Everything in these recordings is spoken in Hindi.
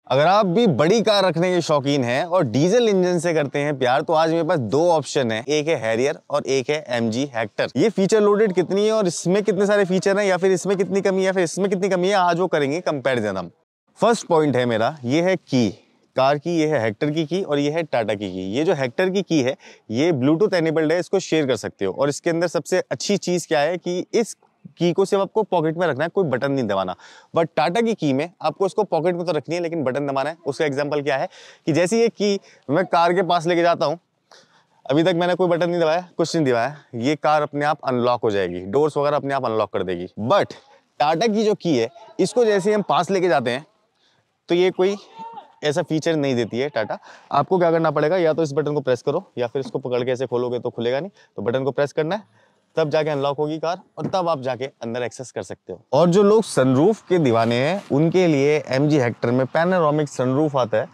अगर आप भी बड़ी कार रखने के शौकीन हैं और डीजल इंजन से करते हैं प्यार, तो आज मेरे पास दो ऑप्शन है, एक है हैरियर और एक है MG हेक्टर। ये फीचर लोडेड कितनी है और इसमें कितने सारे फीचर हैं, या फिर इसमें कितनी कमी है, फिर इसमें कितनी कमी है, आज वो करेंगे कंपैरिजन हम। फर्स्ट पॉइंट है मेरा, ये है की कार की, ये है हेक्टर की और ये है टाटा की। ये जो हेक्टर की है ये ब्लूटूथ एनेबल्ड है, इसको शेयर कर सकते हो। और इसके अंदर सबसे अच्छी चीज क्या है कि इस की को सिर्फ आपको पॉकेट में रखना है, कोई बटन नहीं दबाना। बट टाटा की में आपको इसको पॉकेट में तो रखनी है लेकिन बटन दबाना है। उसका एग्जांपल क्या है कि जैसे ये की मैं कार के पास लेके जाता हूँ, अभी तक मैंने कोई बटन नहीं दबाया, कुछ नहीं दबाया, ये कार अपने आप अनलॉक हो जाएगी, डोर्स वगैरह अपने आप अनलॉक कर देगी। बट टाटा की जो की है, इसको जैसे हम पास लेके जाते हैं तो ये कोई ऐसा फीचर नहीं देती है टाटा। आपको क्या करना पड़ेगा, या तो इस बटन को प्रेस करो या फिर इसको पकड़ के ऐसे खोलोगे तो खुलेगा नहीं, तो बटन को प्रेस करना है, तब जाके अनलॉक होगी कार और तब आप जाके अंदर एक्सेस कर सकते हो। और जो लोग सनरूफ के दीवाने हैं उनके लिए MG हेक्टर में पैनोरामिक सनरूफ आता है।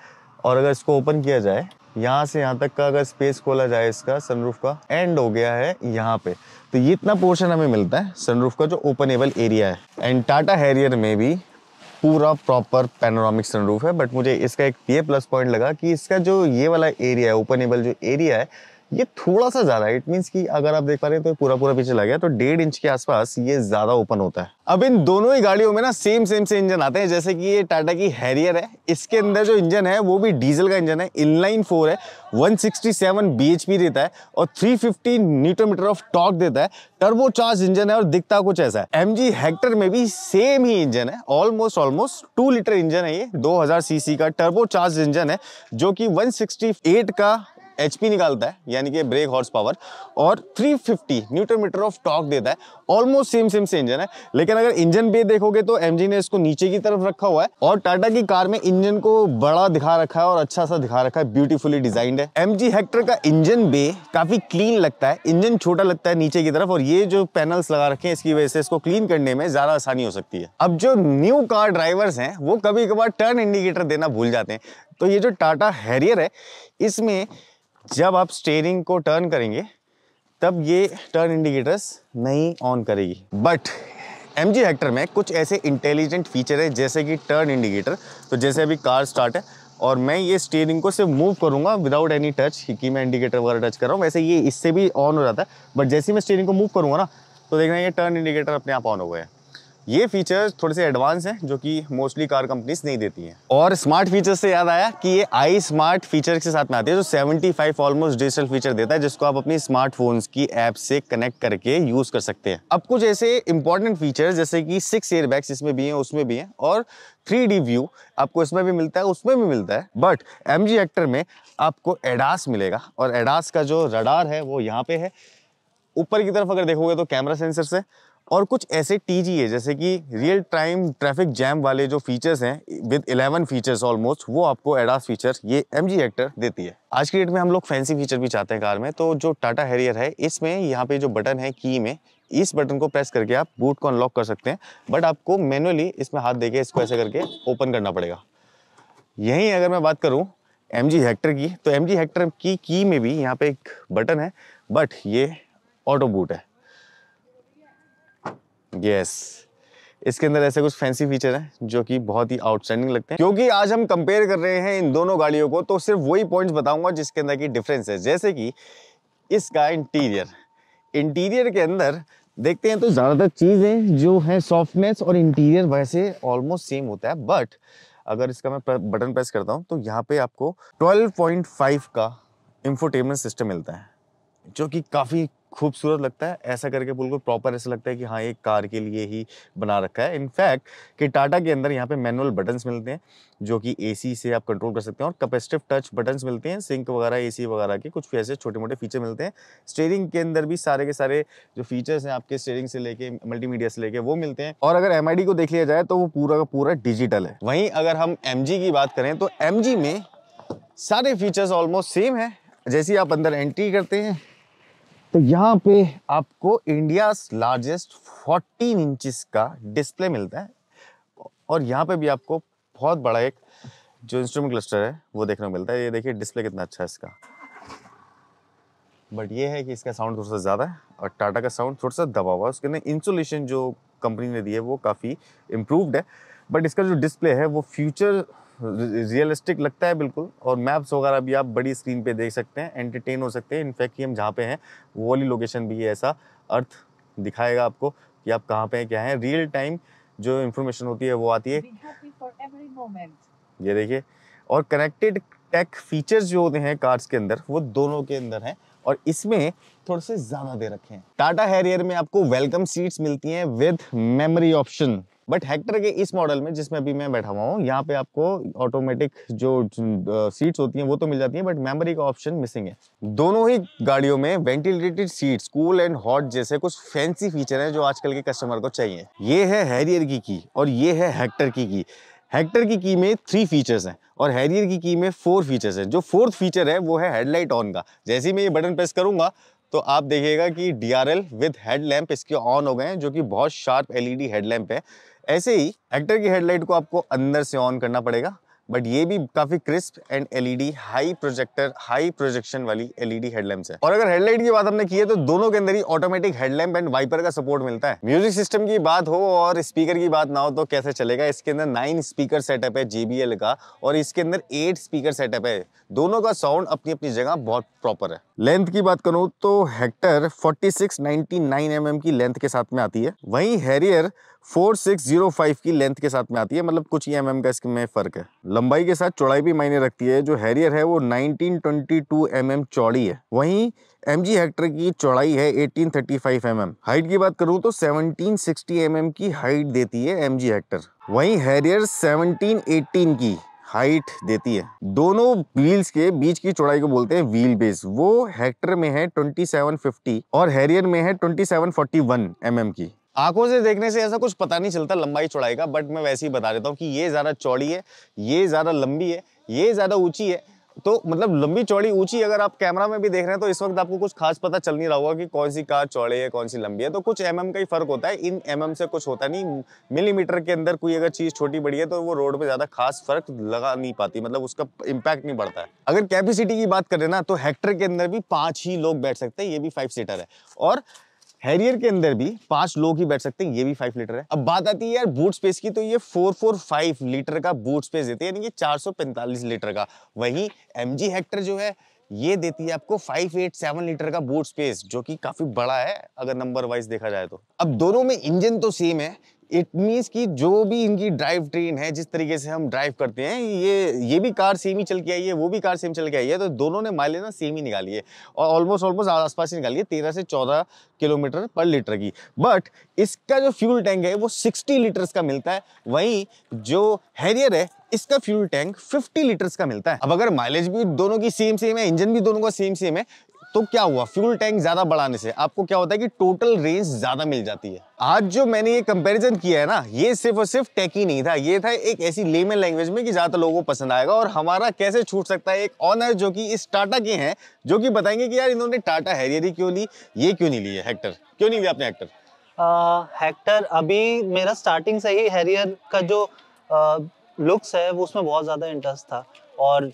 और अगर इसको ओपन किया जाए, यहाँ से यहाँ तक का अगर स्पेस खोला जाए, इसका सनरूफ का एंड हो गया है यहाँ पे, तो ये इतना पोर्शन हमें मिलता है सनरूफ का जो ओपनेबल एरिया है। एंड टाटा हैरियर में भी पूरा प्रॉपर पैनोरामिक सनरूफ है। बट मुझे इसका एक ये प्लस पॉइंट लगा कि इसका जो ये वाला एरिया है, ओपनेबल जो एरिया है, ये थोड़ा सा ज्यादा है। इट मींस कि अगर आप देख पा रहे हैं तो पूरा पीछे लग गया, तो 1.5 इंच के आसपास ये ज्यादा ओपन होता है। अब इन दोनों ही गाड़ियों में ना सेम से इंजन आते हैं। जैसे कि ये टाटा की हैरियर है, इसके अंदर जो इंजन है वो भी डीजल का इंजन है, इनलाइन 4 है, 167 bhp देता है और 350 न्यूटन मीटर ऑफ टॉर्क देता है। टर्बोचार्ज इंजन है और दिखता कुछ ऐसा है। MG हेक्टर में भी सेम ही इंजन है, ऑलमोस्ट 2 लीटर इंजन है। ये 2000 सीसी का टर्बोचार्ज इंजन है जो कि 168 का HP निकालता है, यानी कि ब्रेक हॉर्स पावर, और 350 न्यूटन मीटर ऑफ टॉर्क देता है। ऑलमोस्ट सेम से इंजन है। लेकिन अगर इंजन बे देखोगे तो MG ने इसको नीचे की तरफ रखा हुआ है और टाटा की कार में इंजन को बड़ा दिखा रखा है और अच्छा सा दिखा रखा है, ब्यूटीफुली डिजाइंड है। MG हेक्टर का इंजन बे काफी क्लीन लगता है, इंजन छोटा लगता है नीचे की तरफ, और ये जो पैनल्स लगा रखे हैं इसकी वजह से इसको क्लीन करने में ज्यादा आसानी हो सकती है। अब जो न्यू कार ड्राइवर्स हैं वो कभी कभार टर्न इंडिकेटर देना भूल जाते हैं, तो ये जो टाटा हैरियर है इसमें जब आप स्टीयरिंग को टर्न करेंगे तब ये टर्न इंडिकेटर्स नहीं ऑन करेगी। बट MG हेक्टर में कुछ ऐसे इंटेलिजेंट फीचर है जैसे कि टर्न इंडिकेटर। तो जैसे अभी कार स्टार्ट है और मैं ये स्टीयरिंग को सिर्फ मूव करूंगा विदाउट एनी टच कि मैं इंडिकेटर वगैरह टच कर रहा हूँ, वैसे ये इससे भी ऑन हो जाता है। बट जैसे ही मैं स्टीयरिंग को मूव करूंगा ना, तो देखना ये टर्न इंडिकेटर अपने आप ऑन हो गए हैं। ये फीचर्स थोड़े से एडवांस हैं जो कि मोस्टली कार कंपनीज नहीं देती हैं। और स्मार्ट फीचर्स से याद आया कि ये आई स्मार्ट फीचर के साथ में आती है जो 75 ऑलमोस्ट डिजिटल फीचर देता है, जिसको आप अपनी स्मार्टफोन्स की ऐप से कनेक्ट करके यूज कर सकते हैं। अब कुछ ऐसे इंपॉर्टेंट फीचर्स जैसे कि 6 एयरबैग्स इसमें भी हैं, उसमें भी हैं, और 3D व्यू आपको इसमें भी मिलता है, उसमें भी मिलता है। बट MG हेक्टर में आपको एडास मिलेगा और एडास का जो रडार है वो यहाँ पे है। ऊपर की तरफ अगर देखोगे तो कैमरा सेंसर है, और कुछ ऐसे TGA जैसे कि रियल टाइम ट्रैफिक जैम वाले जो फीचर्स हैं विद 11 फीचर्स ऑलमोस्ट, वो आपको एडास फीचर ये MG हेक्टर देती है। आज की डेट में हम लोग फैंसी फीचर भी चाहते हैं कार में, तो जो टाटा हैरियर है इसमें यहाँ पे जो बटन है की में, इस बटन को प्रेस करके आप बूट को अनलॉक कर सकते हैं। बट आपको मैनुअली इसमें हाथ देके इसको ऐसे करके ओपन करना पड़ेगा। यहीं अगर मैं बात करूँ MG हेक्टर की, तो MG हेक्टर की में भी यहाँ पे एक बटन है, बट ये ऑटो बूट है। यस, इसके अंदर ऐसे कुछ फैंसी फीचर हैं जो कि बहुत ही आउटस्टैंडिंग लगते हैं। क्योंकि आज हम कंपेयर कर रहे हैं इन दोनों गाड़ियों को, तो सिर्फ वही पॉइंट्स बताऊंगा जिसके अंदर की डिफरेंस है। जैसे कि इसका इंटीरियर के अंदर देखते हैं तो ज्यादातर चीजें जो है सॉफ्टनेस और इंटीरियर वैसे ऑलमोस्ट सेम होता है। बट अगर इसका मैं बटन प्रेस करता हूं तो यहाँ पे आपको 12.5 का इंफोटेनमेंट सिस्टम मिलता है जो कि काफी खूबसूरत लगता है। ऐसा करके बिल्कुल प्रॉपर ऐसा लगता है कि हाँ एक कार के लिए ही बना रखा है। इनफैक्ट कि टाटा के अंदर यहाँ पे मैनुअल बटन्स मिलते हैं जो कि AC से आप कंट्रोल कर सकते हैं, और कैपेसिटिव टच बटन्स मिलते हैं, सिंक वगैरह AC वगैरह के कुछ ऐसे छोटे मोटे फीचर मिलते हैं। स्टीयरिंग के अंदर भी सारे के सारे जो फीचर्स हैं आपके स्टीयरिंग से लेके मल्टीमीडिया से लेके वो मिलते हैं। और अगर MID को देख लिया जाए तो वो पूरा का पूरा डिजिटल है। वहीं अगर हम MG की बात करें तो MG में सारे फीचर्स ऑलमोस्ट सेम है। जैसे ही आप अंदर एंट्री करते हैं तो यहाँ पे आपको इंडिया लार्जेस्ट 14 इंचेस का डिस्प्ले मिलता है, और यहाँ पे भी आपको बहुत बड़ा एक जो इंस्ट्रूमेंट क्लस्टर है वो देखने को मिलता है। ये देखिए डिस्प्ले कितना अच्छा है इसका। बट ये है कि इसका साउंड थोड़ा सा ज़्यादा है और टाटा का साउंड थोड़ा सा दबा हुआ है। उसके अंदर इंसुलेशन जो कंपनी ने दी है वो काफ़ी इम्प्रूव्ड है। बट इसका जो डिस्प्ले है वो फ्यूचर रियलिस्टिक लगता है बिल्कुल, और मैप्स वगैरह भी आप बड़ी स्क्रीन पे देख सकते हैं, एंटरटेन हो सकते हैं। इनफैक्ट हम जहाँ पे हैं वो वाली लोकेशन भी ऐसा अर्थ दिखाएगा आपको कि आप कहाँ पे हैं, क्या है। रियल टाइम जो इन्फॉर्मेशन होती है वो आती है, ये देखिए। और कनेक्टेड टेक फीचर्स जो होते हैं कार्स के अंदर वो दोनों के अंदर हैं, और इसमें थोड़े से ज्यादा दे रखे हैं। टाटा हैरियर में आपको वेलकम सीट्स मिलती हैं with memory option, but Hector के इस मॉडल में जिसमें अभी मैं बैठा हुआ हूँ यहाँ पे आपको ऑटोमेटिक जो सीट्स होती हैं वो तो मिल जाती हैं, बट मेमोरी का ऑप्शन मिसिंग है। दोनों ही गाड़ियों में ventilated seats, cool and hot जैसे कुछ फैंसी फीचर हैं जो आजकल के कस्टमर को चाहिए। ये है हैरियर की की और ये है हेक्टर की की। हेक्टर की की में 3 फीचर्स हैं और हैरियर की की में 4 फीचर्स हैं। जो 4th फीचर है वो है हेडलाइट ऑन का। जैसे ही मैं ये बटन प्रेस करूंगा तो आप देखिएगा कि DRL विद हेडलैम्प इसके ऑन हो गए हैं, जो कि बहुत शार्प LED हेडलैम्प है। ऐसे ही हेक्टर की हेडलाइट को आपको अंदर से ऑन करना पड़ेगा, बट ये भी काफी crisp and LED high projection वाली LED हेडलैम्प्स है। और अगर हेडलाइट की बात हमने की है तो दोनों के अंदर ही ऑटोमेटिक हेडलैम्प एंड वाइपर का सपोर्ट मिलता है। म्यूजिक सिस्टम की बात हो और स्पीकर की बात ना हो तो कैसे चलेगा। इसके अंदर 9 स्पीकर सेटअप है JBL का, और इसके अंदर 8 स्पीकर सेटअप है। दोनों का साउंड अपनी अपनी जगह बहुत प्रॉपर है। लेंथ की बात करूं तो हेक्टर 4699 mm की लेंथ के साथ में आती है, वहीं हैरियर 4605 की लेंथ के साथ में आती है, मतलब कुछ ही mm का इसमें फर्क है। लंबाई के साथ चौड़ाई भी मायने रखती है। जो हैरियर है वो 1922 mm चौड़ी है, वहीं MG हेक्टर की चौड़ाई है 1835 mm। हाइट की बात करूं तो 1760 mm की हाइट देती है MG हेक्टर, वहीं हैरियर 1718 की हाइट देती है। दोनों व्हील्स के बीच की चौड़ाई को बोलते हैं व्हील बेस। वो हेक्टर में है 2750 और हैरियर में है 2741 mm की। आंखों से देखने से ऐसा कुछ पता नहीं चलता लंबाई चौड़ाई का, बट मैं वैसे ही बता देता हूँ कि ये ज्यादा चौड़ी है, ये ज्यादा लंबी है, ये ज्यादा ऊंची है। तो मतलब लंबी चौड़ी ऊंची अगर आप कैमरा में भी देख रहे हैं तो इस वक्त आपको कुछ खास पता चल नहीं रहा होगा कि कौन सी कार चौड़ी है कौन सी लंबी है। तो कुछ mm का ही फर्क होता है, इन mm से कुछ होता नहीं। मिलीमीटर के अंदर कोई अगर चीज छोटी बड़ी है तो वो रोड पे ज्यादा खास फर्क लगा नहीं पाती, मतलब उसका इम्पैक्ट नहीं बढ़ता है। अगर कैपेसिटी की बात करें ना तो हेक्टर के अंदर भी 5 ही लोग बैठ सकते हैं, ये भी 5 सीटर है, और हैरियर के अंदर भी 5 लोग ही बैठ सकते हैं, ये भी 5 लीटर है। अब बात आती है यार बूट स्पेस की, तो ये 445 लीटर का बूट स्पेस देती है, यानी कि 445 लीटर का। वहीं MG हेक्टर जो है ये देती है आपको 587 लीटर का बूट स्पेस, जो कि काफी बड़ा है अगर नंबर वाइज देखा जाए तो। अब दोनों में इंजन तो सेम है, इट मीन्स कि जो भी इनकी ड्राइव ट्रेन है, जिस तरीके से हम ड्राइव करते हैं, ये भी कार सेम ही चल के आई है, वो भी कार सेम चल के आई है, तो दोनों ने माइलेज ना सेम ही निकाली है और ऑलमोस्ट आसपास ही निकाली है, 13 से 14 किलोमीटर पर लीटर की। बट इसका जो फ्यूल टैंक है वो 60 लीटर्स का मिलता है, वहीं जो हैरियर है इसका फ्यूल टैंक 50 लीटर्स का मिलता है। अब अगर माइलेज भी दोनों की सेम है, इंजन भी दोनों का सेम है, तो क्या हुआ, फ्यूल टैंक ज्यादा बढ़ाने से आपको क्या होता है कि टोटल रेंज ज्यादा मिल जाती है। आज जो मैंने ये कंपैरिजन किया है ना, ये सिर्फ और सिर्फ टेक ही नहीं था, ये था एक ऐसी लेमन लैंग्वेज में कि ज्यादा लोगों को पसंद आएगा। और हमारा कैसे छूट सकता है एक ऑनर जो कि इस टाटा के हैं, जो कि बताएंगे कि यार इन्होंने टाटा हैरियर ही क्यों ली, ये क्यों नहीं ली है हेक्टर, क्यों नहीं लिया आपने हेक्टर? हेक्टर अभी मेरा स्टार्टिंग से ही हैरियर का जो लुक्स है वो उसमें बहुत ज्यादा इंटरेस्ट था, और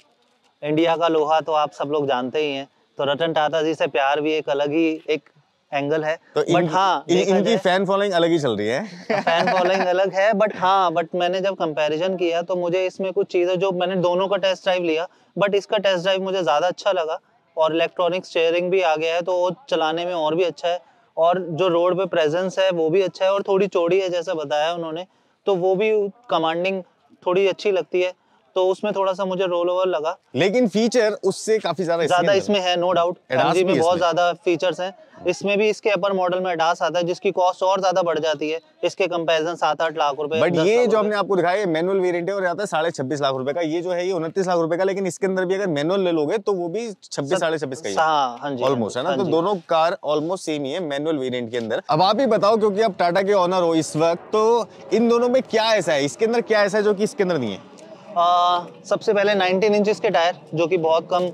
इंडिया का लोहा तो आप सब लोग जानते ही हैं, तो रतन टाटा जी से प्यार भी एक अलग ही एक एंगल है। तो बट हाँ, इनकी फैन फॉलोइंग अलग ही चल रही है। फैन फॉलोइंग अलग है, बट मैंने जब कंपैरिजन किया तो मुझे इसमें कुछ चीजें, जो मैंने दोनों का टेस्ट ड्राइव लिया, बट इसका टेस्ट ड्राइव मुझे ज्यादा अच्छा लगा, और इलेक्ट्रॉनिक स्टीयरिंग भी आ गया है तो वो चलाने में और भी अच्छा है, और जो रोड पे प्रेजेंस है वो भी अच्छा है, और थोड़ी चौड़ी है जैसे बताया उन्होंने, तो वो भी कमांडिंग थोड़ी अच्छी लगती है, तो उसमें थोड़ा सा मुझे रोल ओवर लगा। लेकिन फीचर उससे काफी ज्यादा इसमें है, नो डाउट। एमजी में बहुत ज्यादा फीचर्स हैं, इसमें भी इसके अपर मॉडल में एडास आता है जिसकी कॉस्ट और ज्यादा बढ़ जाती है, इसके कंपैरिजन 7-8 लाख रुपए। बट ये जो हमने आपको दिखाया मैनुअल वेरिएंट है और आता है 26.5 लाख रुपए का, ये जो है ये 29 लाख रुपए का, लेकिन इसके अंदर भी अगर मैनुअल ले लोगे तो वो भी 26-26.5 का ही है ऑलमोस्ट, है ना। तो दोनों कार ऑलमोस्ट सेम ही है मैनुअल वेरिएंट के अंदर। अब आप ही बताओ, क्योंकि आप टाटा के ऑनर हो इस वक्त, तो इन दोनों में क्या ऐसा है, इसके अंदर क्या ऐसा है जो कि इसके अंदर नहीं है? सबसे पहले 19 इंचेस के टायर, जो कि बहुत कम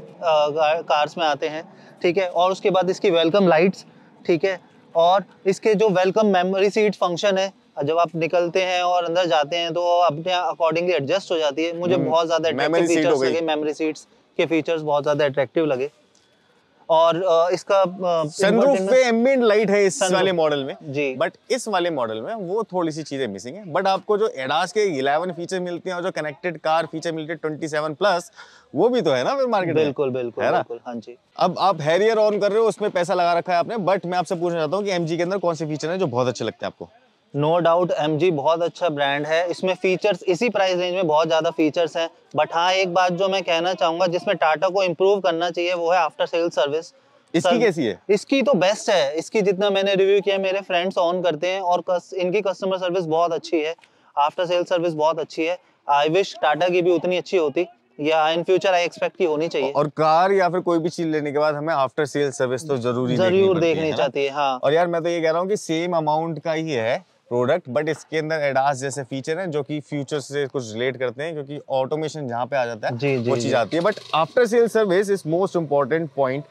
कार्स में आते हैं, ठीक है, और उसके बाद इसकी वेलकम लाइट्स, ठीक है, और इसके जो वेलकम मेमोरी सीट फंक्शन है, जब आप निकलते हैं और अंदर जाते हैं तो अपने अकॉर्डिंगली एडजस्ट हो जाती है। मुझे बहुत ज्यादा अट्रैक्टिव फीचर्स लगे, मेमोरी सीट्स के फीचर्स बहुत ज्यादा अट्रैक्टिव लगे। और इसका सनरूफ पे एम्बिएंट लाइट है इस वाले मॉडल में जी, बट इस वाले मॉडल में वो थोड़ी सी चीजें मिसिंग है। बट आपको जो एडास के 11 फीचर मिलते हैं और जो कनेक्टेड कार फीचर मिलते हैं 27 प्लस, वो भी तो है ना फिर मार्केट में। बिल्कुल बिल्कुल है ना? बिल्कुल, हाँ जी। अब आप हैरियर ऑन कर रहे हो, उसमें पैसा लगा रखा है आपने, बट मैं आपसे पूछना चाहता हूँ कि एमजी के अंदर कौन से फीचर हैं जो बहुत अच्छे लगते हैं आपको? नो डाउट MG बहुत अच्छा ब्रांड है, इसमें फीचर्स इसी प्राइस रेंज में बहुत ज्यादा फीचर्स हैं। बट हाँ, एक बात जो मैं कहना चाहूंगा जिसमें टाटा को इम्प्रूव करना चाहिए वो है आफ्टर सेल सर्विस। इसकी कैसी है? इसकी तो बेस्ट है, इसकी जितना मैंने रिव्यू किया, मेरे फ्रेंड्स ऑन करते हैं और इनकी कस्टमर सर्विस बहुत अच्छी है, आफ्टर सेल सर्विस बहुत अच्छी है। आई विश टाटा की भी उतनी अच्छी होती, या इन फ्यूचर आई एक्सपेक्ट की होनी चाहिए। और कार या फिर कोई भी चीज लेने के बाद हमें आफ्टर सेल सर्विस तो जरूर देखनी चाहती है, हाँ। और यार मैं तो ये कह रहा हूँ कि सेम अमाउंट का ही है प्रोडक्ट, बट इसके अंदर एडास जैसे फीचर हैं जो कि फ्यूचर से कुछ रिलेट करते हैं, क्योंकि ऑटोमेशन जहाँ पे आ जाता है जी, वो चीज आती है। But after sale service is most important point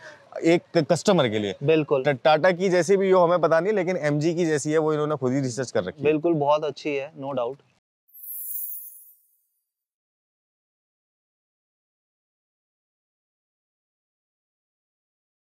एक कस्टमर के लिए। बिल्कुल, टाटा की जैसी भी हो हमें पता नहीं, लेकिन एमजी की जैसी है वो इन्होंने खुद ही रिसर्च कर रखी है। बिल्कुल बहुत अच्छी है, नो डाउट।